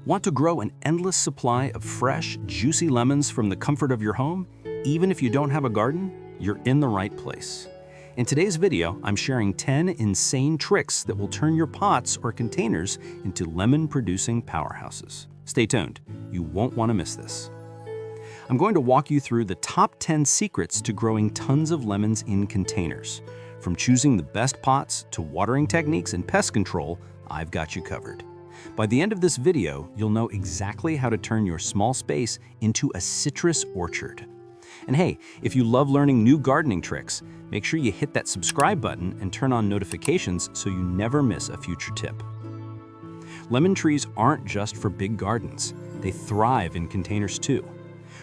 Want to grow an endless supply of fresh, juicy lemons from the comfort of your home? Even if you don't have a garden, you're in the right place. In today's video, I'm sharing 10 insane tricks that will turn your pots or containers into lemon-producing powerhouses. Stay tuned, you won't want to miss this. I'm going to walk you through the top 10 secrets to growing tons of lemons in containers. From choosing the best pots to watering techniques and pest control, I've got you covered. By the end of this video, you'll know exactly how to turn your small space into a citrus orchard. And hey, if you love learning new gardening tricks, make sure you hit that subscribe button and turn on notifications so you never miss a future tip. Lemon trees aren't just for big gardens. They thrive in containers too.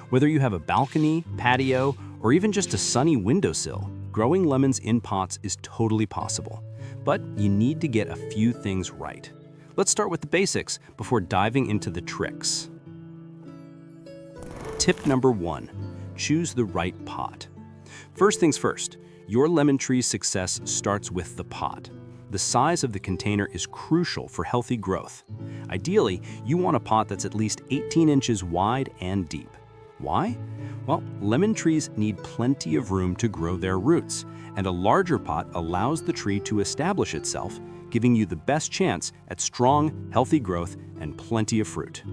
Whether you have a balcony, patio, or even just a sunny windowsill, growing lemons in pots is totally possible. But you need to get a few things right. Let's start with the basics before diving into the tricks. Tip number 1, choose the right pot. First things first, your lemon tree's success starts with the pot. The size of the container is crucial for healthy growth. Ideally, you want a pot that's at least 18 inches wide and deep. Why? Well, lemon trees need plenty of room to grow their roots, and a larger pot allows the tree to establish itself, giving you the best chance at strong, healthy growth and plenty of fruit.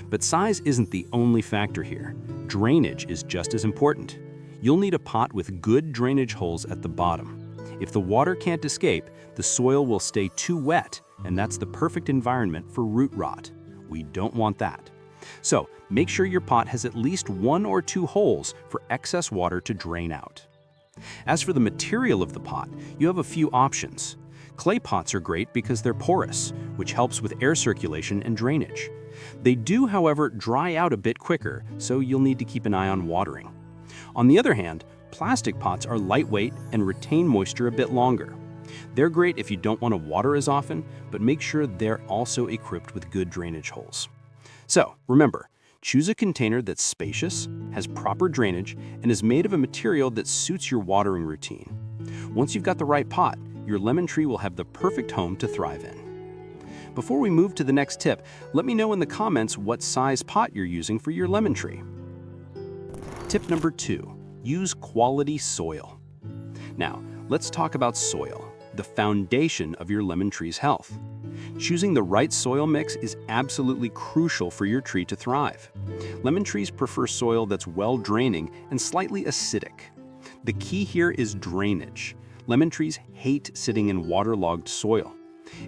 But size isn't the only factor here. Drainage is just as important. You'll need a pot with good drainage holes at the bottom. If the water can't escape, the soil will stay too wet, and that's the perfect environment for root rot. We don't want that. So, make sure your pot has at least 1 or 2 holes for excess water to drain out. As for the material of the pot, you have a few options. Clay pots are great because they're porous, which helps with air circulation and drainage. They do, however, dry out a bit quicker, so you'll need to keep an eye on watering. On the other hand, plastic pots are lightweight and retain moisture a bit longer. They're great if you don't want to water as often, but make sure they're also equipped with good drainage holes. So, remember, choose a container that's spacious, has proper drainage, and is made of a material that suits your watering routine. Once you've got the right pot, your lemon tree will have the perfect home to thrive in. Before we move to the next tip, let me know in the comments what size pot you're using for your lemon tree. Tip number 2, use quality soil. Now, let's talk about soil, the foundation of your lemon tree's health. Choosing the right soil mix is absolutely crucial for your tree to thrive. Lemon trees prefer soil that's well-draining and slightly acidic. The key here is drainage. Lemon trees hate sitting in waterlogged soil.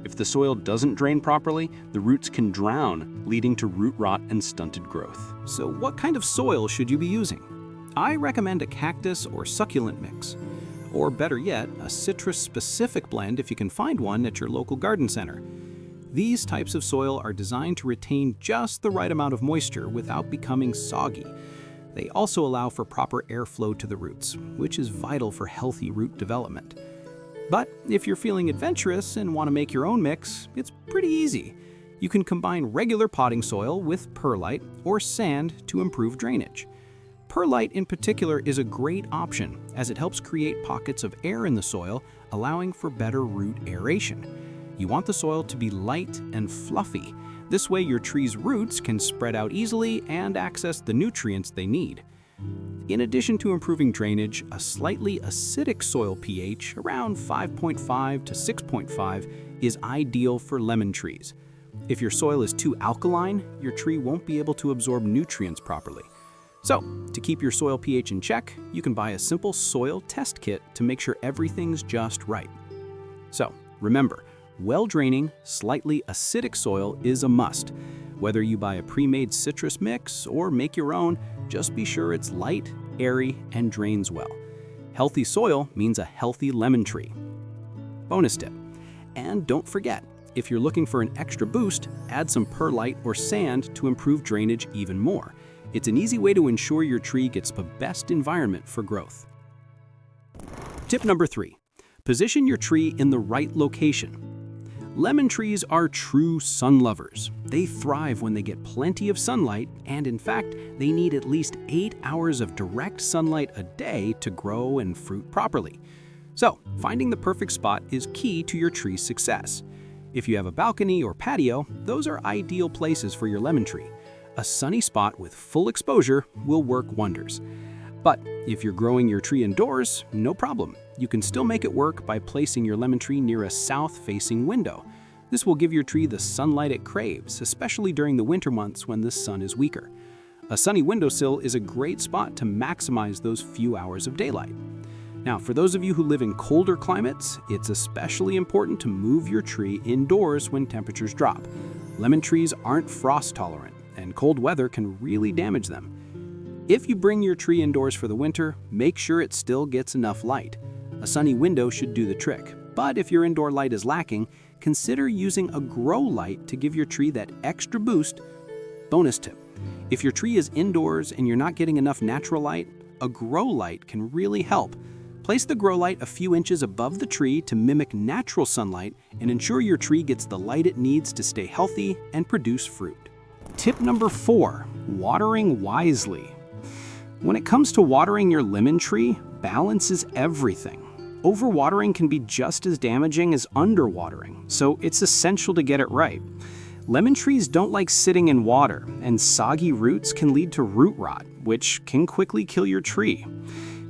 If the soil doesn't drain properly, the roots can drown, leading to root rot and stunted growth. So what kind of soil should you be using? I recommend a cactus or succulent mix. Or better yet, a citrus-specific blend if you can find one at your local garden center. These types of soil are designed to retain just the right amount of moisture without becoming soggy. They also allow for proper airflow to the roots, which is vital for healthy root development. But if you're feeling adventurous and want to make your own mix, it's pretty easy. You can combine regular potting soil with perlite or sand to improve drainage. Perlite in particular is a great option as it helps create pockets of air in the soil, allowing for better root aeration. You want the soil to be light and fluffy. This way your tree's roots can spread out easily and access the nutrients they need. In addition to improving drainage, a slightly acidic soil pH around 5.5 to 6.5 is ideal for lemon trees. If your soil is too alkaline, your tree won't be able to absorb nutrients properly. So, to keep your soil pH in check, you can buy a simple soil test kit to make sure everything's just right. So, remember, well-draining, slightly acidic soil is a must. Whether you buy a pre-made citrus mix or make your own, just be sure it's light, airy, and drains well. Healthy soil means a healthy lemon tree. Bonus tip. And don't forget, if you're looking for an extra boost, add some perlite or sand to improve drainage even more. It's an easy way to ensure your tree gets the best environment for growth. Tip number 3. Position your tree in the right location. Lemon trees are true sun lovers. They thrive when they get plenty of sunlight, and in fact, they need at least 8 hours of direct sunlight a day to grow and fruit properly. So, finding the perfect spot is key to your tree's success. If you have a balcony or patio, those are ideal places for your lemon tree. A sunny spot with full exposure will work wonders. But if you're growing your tree indoors, no problem. You can still make it work by placing your lemon tree near a south-facing window. This will give your tree the sunlight it craves, especially during the winter months when the sun is weaker. A sunny windowsill is a great spot to maximize those few hours of daylight. Now, for those of you who live in colder climates, it's especially important to move your tree indoors when temperatures drop. Lemon trees aren't frost tolerant, and cold weather can really damage them. If you bring your tree indoors for the winter, make sure it still gets enough light. A sunny window should do the trick, but if your indoor light is lacking, consider using a grow light to give your tree that extra boost. Bonus tip: if your tree is indoors and you're not getting enough natural light, a grow light can really help. Place the grow light a few inches above the tree to mimic natural sunlight and ensure your tree gets the light it needs to stay healthy and produce fruit. Tip number 4, watering wisely. When it comes to watering your lemon tree, balance is everything. Overwatering can be just as damaging as underwatering, so it's essential to get it right. Lemon trees don't like sitting in water, and soggy roots can lead to root rot, which can quickly kill your tree.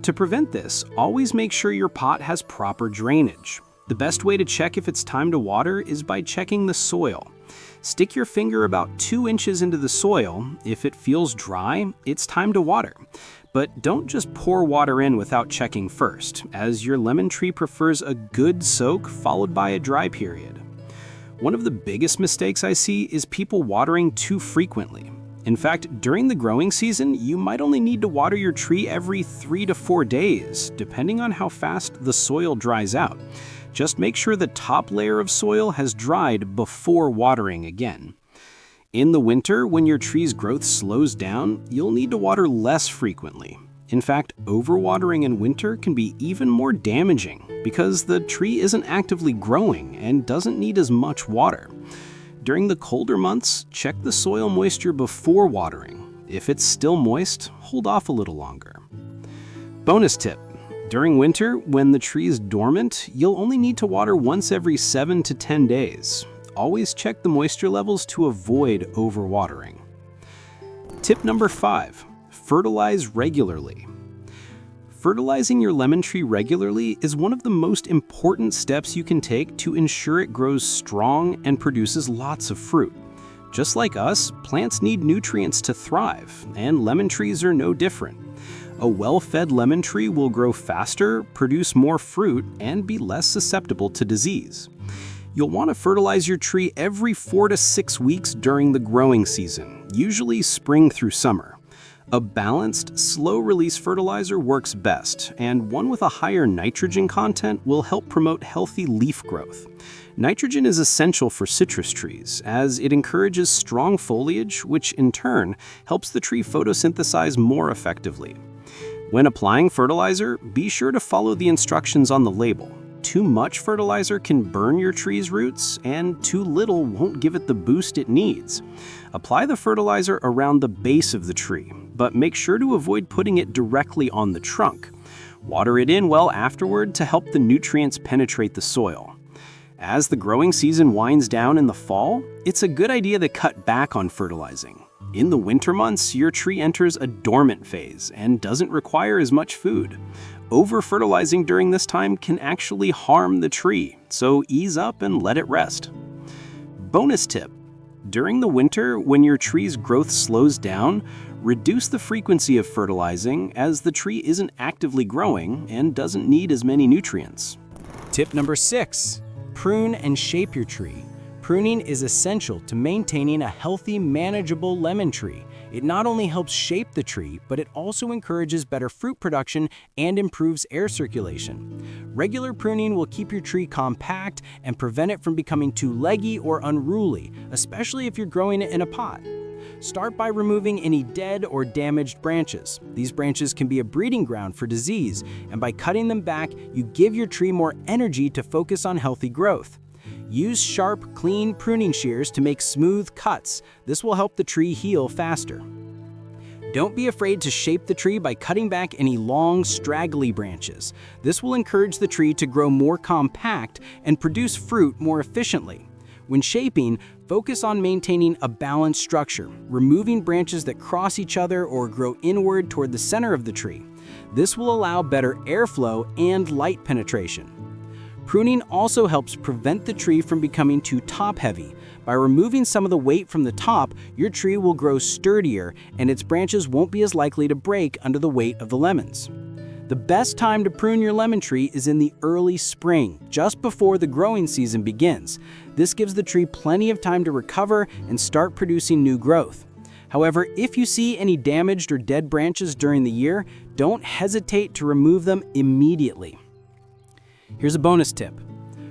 To prevent this, always make sure your pot has proper drainage. The best way to check if it's time to water is by checking the soil. Stick your finger about 2 inches into the soil. If it feels dry, it's time to water. But don't just pour water in without checking first, as your lemon tree prefers a good soak followed by a dry period. One of the biggest mistakes I see is people watering too frequently. In fact, during the growing season, you might only need to water your tree every 3 to 4 days, depending on how fast the soil dries out. Just make sure the top layer of soil has dried before watering again. In the winter, when your tree's growth slows down, you'll need to water less frequently. In fact, overwatering in winter can be even more damaging because the tree isn't actively growing and doesn't need as much water. During the colder months, check the soil moisture before watering. If it's still moist, hold off a little longer. Bonus tip: during winter, when the tree is dormant, you'll only need to water once every 7 to 10 days. Always check the moisture levels to avoid overwatering. Tip number 5, fertilize regularly. Fertilizing your lemon tree regularly is one of the most important steps you can take to ensure it grows strong and produces lots of fruit. Just like us, plants need nutrients to thrive, and lemon trees are no different. A well-fed lemon tree will grow faster, produce more fruit, and be less susceptible to disease. You'll want to fertilize your tree every 4 to 6 weeks during the growing season, usually spring through summer. A balanced, slow-release fertilizer works best, and one with a higher nitrogen content will help promote healthy leaf growth. Nitrogen is essential for citrus trees, as it encourages strong foliage, which in turn helps the tree photosynthesize more effectively. When applying fertilizer, be sure to follow the instructions on the label. Too much fertilizer can burn your tree's roots, and too little won't give it the boost it needs. Apply the fertilizer around the base of the tree, but make sure to avoid putting it directly on the trunk. Water it in well afterward to help the nutrients penetrate the soil. As the growing season winds down in the fall, it's a good idea to cut back on fertilizing. In the winter months, your tree enters a dormant phase and doesn't require as much food. Over-fertilizing during this time can actually harm the tree, so ease up and let it rest. Bonus tip: during the winter, when your tree's growth slows down, reduce the frequency of fertilizing as the tree isn't actively growing and doesn't need as many nutrients. Tip number 6, prune and shape your tree. Pruning is essential to maintaining a healthy, manageable lemon tree. It not only helps shape the tree, but it also encourages better fruit production and improves air circulation. Regular pruning will keep your tree compact and prevent it from becoming too leggy or unruly, especially if you're growing it in a pot. Start by removing any dead or damaged branches. These branches can be a breeding ground for disease, and by cutting them back, you give your tree more energy to focus on healthy growth. Use sharp, clean pruning shears to make smooth cuts. This will help the tree heal faster. Don't be afraid to shape the tree by cutting back any long, straggly branches. This will encourage the tree to grow more compact and produce fruit more efficiently. When shaping, focus on maintaining a balanced structure, removing branches that cross each other or grow inward toward the center of the tree. This will allow better airflow and light penetration. Pruning also helps prevent the tree from becoming too top-heavy. By removing some of the weight from the top, your tree will grow sturdier and its branches won't be as likely to break under the weight of the lemons. The best time to prune your lemon tree is in the early spring, just before the growing season begins. This gives the tree plenty of time to recover and start producing new growth. However, if you see any damaged or dead branches during the year, don't hesitate to remove them immediately. Here's a bonus tip.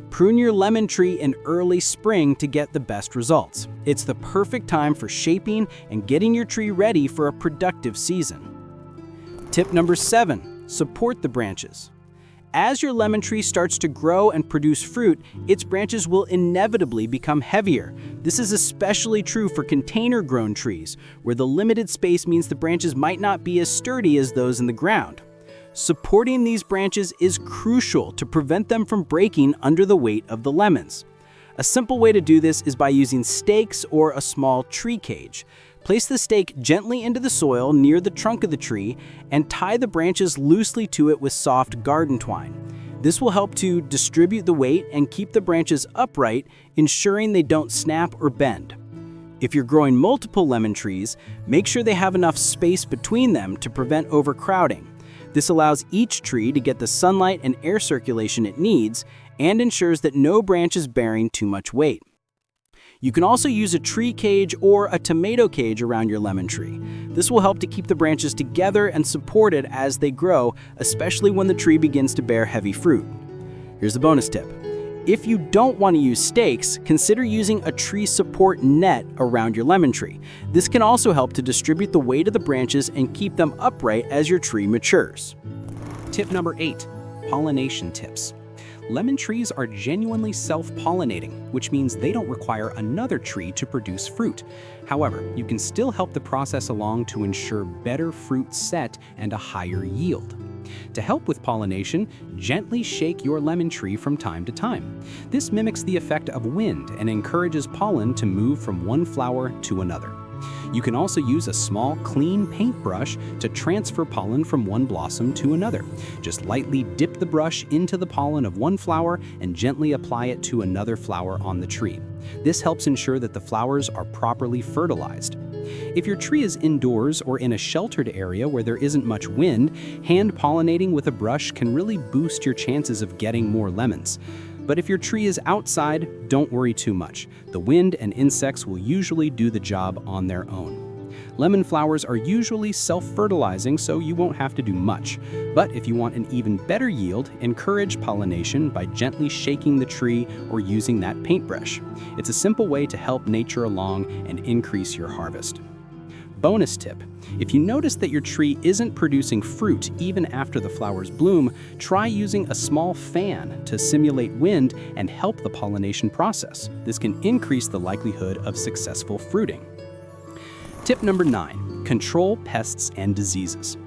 Prune your lemon tree in early spring to get the best results. It's the perfect time for shaping and getting your tree ready for a productive season. Tip number 7, support the branches. As your lemon tree starts to grow and produce fruit, its branches will inevitably become heavier. This is especially true for container-grown trees, where the limited space means the branches might not be as sturdy as those in the ground. Supporting these branches is crucial to prevent them from breaking under the weight of the lemons. A simple way to do this is by using stakes or a small tree cage. Place the stake gently into the soil near the trunk of the tree and tie the branches loosely to it with soft garden twine. This will help to distribute the weight and keep the branches upright, ensuring they don't snap or bend. If you're growing multiple lemon trees, make sure they have enough space between them to prevent overcrowding. This allows each tree to get the sunlight and air circulation it needs and ensures that no branch is bearing too much weight. You can also use a tree cage or a tomato cage around your lemon tree. This will help to keep the branches together and supported as they grow, especially when the tree begins to bear heavy fruit. Here's a bonus tip. If you don't want to use stakes, consider using a tree support net around your lemon tree. This can also help to distribute the weight of the branches and keep them upright as your tree matures. Tip number 8, pollination tips. Lemon trees are genuinely self-pollinating, which means they don't require another tree to produce fruit. However, you can still help the process along to ensure better fruit set and a higher yield. To help with pollination, gently shake your lemon tree from time to time. This mimics the effect of wind and encourages pollen to move from one flower to another. You can also use a small, clean paintbrush to transfer pollen from one blossom to another. Just lightly dip the brush into the pollen of one flower and gently apply it to another flower on the tree. This helps ensure that the flowers are properly fertilized. If your tree is indoors or in a sheltered area where there isn't much wind, hand-pollinating with a brush can really boost your chances of getting more lemons. But if your tree is outside, don't worry too much. The wind and insects will usually do the job on their own. Lemon flowers are usually self-fertilizing, so you won't have to do much. But if you want an even better yield, encourage pollination by gently shaking the tree or using that paintbrush. It's a simple way to help nature along and increase your harvest. Bonus tip. If you notice that your tree isn't producing fruit even after the flowers bloom, try using a small fan to simulate wind and help the pollination process. This can increase the likelihood of successful fruiting. Tip number 9. Control pests and diseases.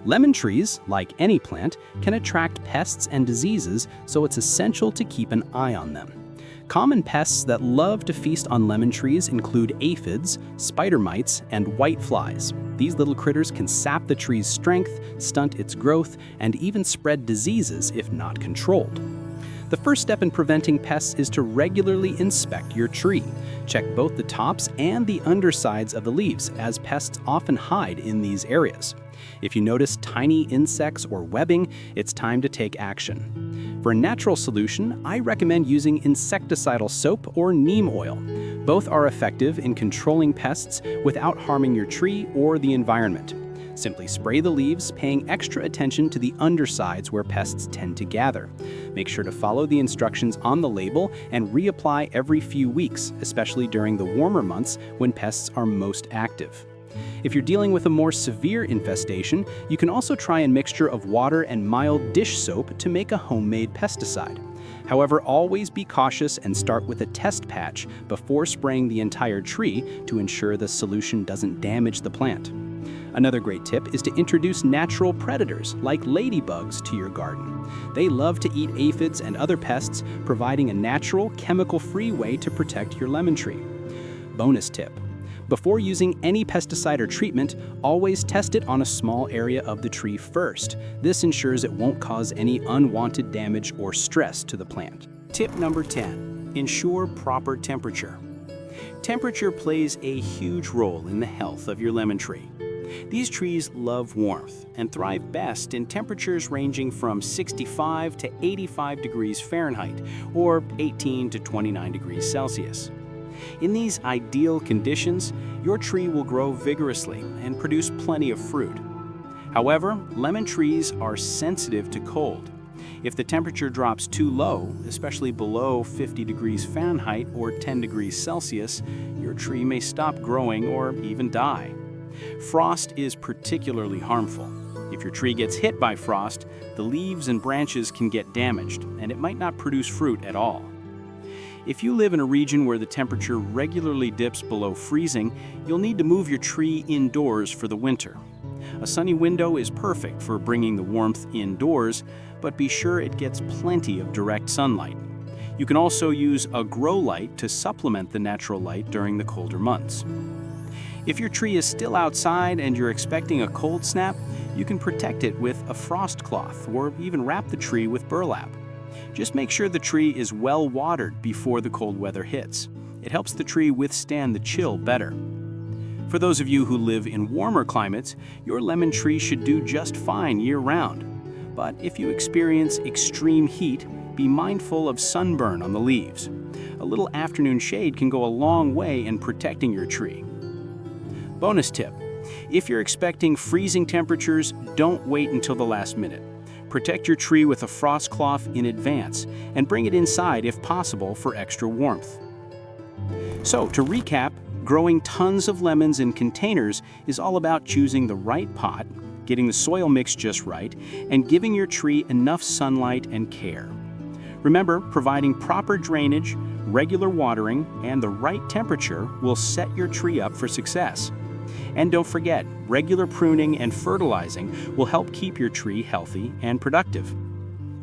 Lemon trees, like any plant, can attract pests and diseases, so it's essential to keep an eye on them. Common pests that love to feast on lemon trees include aphids, spider mites, and whiteflies. These little critters can sap the tree's strength, stunt its growth, and even spread diseases if not controlled. The first step in preventing pests is to regularly inspect your tree. Check both the tops and the undersides of the leaves, as pests often hide in these areas. If you notice tiny insects or webbing, it's time to take action. For a natural solution, I recommend using insecticidal soap or neem oil. Both are effective in controlling pests without harming your tree or the environment. Simply spray the leaves, paying extra attention to the undersides where pests tend to gather. Make sure to follow the instructions on the label and reapply every few weeks, especially during the warmer months when pests are most active. If you're dealing with a more severe infestation, you can also try a mixture of water and mild dish soap to make a homemade pesticide. However, always be cautious and start with a test patch before spraying the entire tree to ensure the solution doesn't damage the plant. Another great tip is to introduce natural predators like ladybugs to your garden. They love to eat aphids and other pests, providing a natural, chemical-free way to protect your lemon tree. Bonus tip: before using any pesticide or treatment, always test it on a small area of the tree first. This ensures it won't cause any unwanted damage or stress to the plant. Tip number 10. Ensure proper temperature. Temperature plays a huge role in the health of your lemon tree. These trees love warmth and thrive best in temperatures ranging from 65 to 85 degrees Fahrenheit or 18 to 29 degrees Celsius. In these ideal conditions, your tree will grow vigorously and produce plenty of fruit. However, lemon trees are sensitive to cold. If the temperature drops too low, especially below 50 degrees Fahrenheit or 10 degrees Celsius, your tree may stop growing or even die. Frost is particularly harmful. If your tree gets hit by frost, the leaves and branches can get damaged, and it might not produce fruit at all. If you live in a region where the temperature regularly dips below freezing, you'll need to move your tree indoors for the winter. A sunny window is perfect for bringing the warmth indoors, but be sure it gets plenty of direct sunlight. You can also use a grow light to supplement the natural light during the colder months. If your tree is still outside and you're expecting a cold snap, you can protect it with a frost cloth or even wrap the tree with burlap. Just make sure the tree is well watered before the cold weather hits. It helps the tree withstand the chill better. For those of you who live in warmer climates, your lemon tree should do just fine year-round. But if you experience extreme heat, be mindful of sunburn on the leaves. A little afternoon shade can go a long way in protecting your tree. Bonus tip: if you're expecting freezing temperatures, don't wait until the last minute. Protect your tree with a frost cloth in advance and bring it inside if possible for extra warmth. So, to recap, growing tons of lemons in containers is all about choosing the right pot, getting the soil mix just right, and giving your tree enough sunlight and care. Remember, providing proper drainage, regular watering, and the right temperature will set your tree up for success. And don't forget, regular pruning and fertilizing will help keep your tree healthy and productive.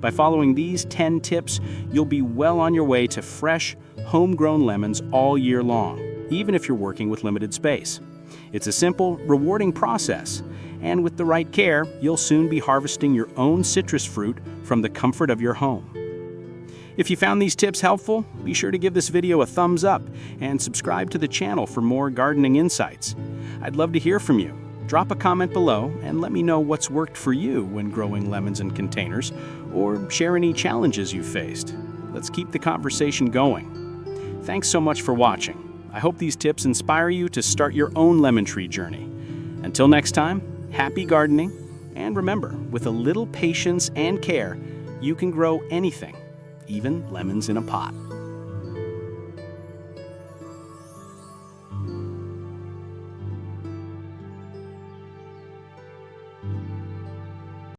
By following these 10 tips, you'll be well on your way to fresh, homegrown lemons all year long, even if you're working with limited space. It's a simple, rewarding process, and with the right care, you'll soon be harvesting your own citrus fruit from the comfort of your home. If you found these tips helpful, be sure to give this video a thumbs up and subscribe to the channel for more gardening insights. I'd love to hear from you. Drop a comment below and let me know what's worked for you when growing lemons in containers, or share any challenges you've faced. Let's keep the conversation going. Thanks so much for watching. I hope these tips inspire you to start your own lemon tree journey. Until next time, happy gardening, and remember, with a little patience and care, you can grow anything, even lemons in a pot.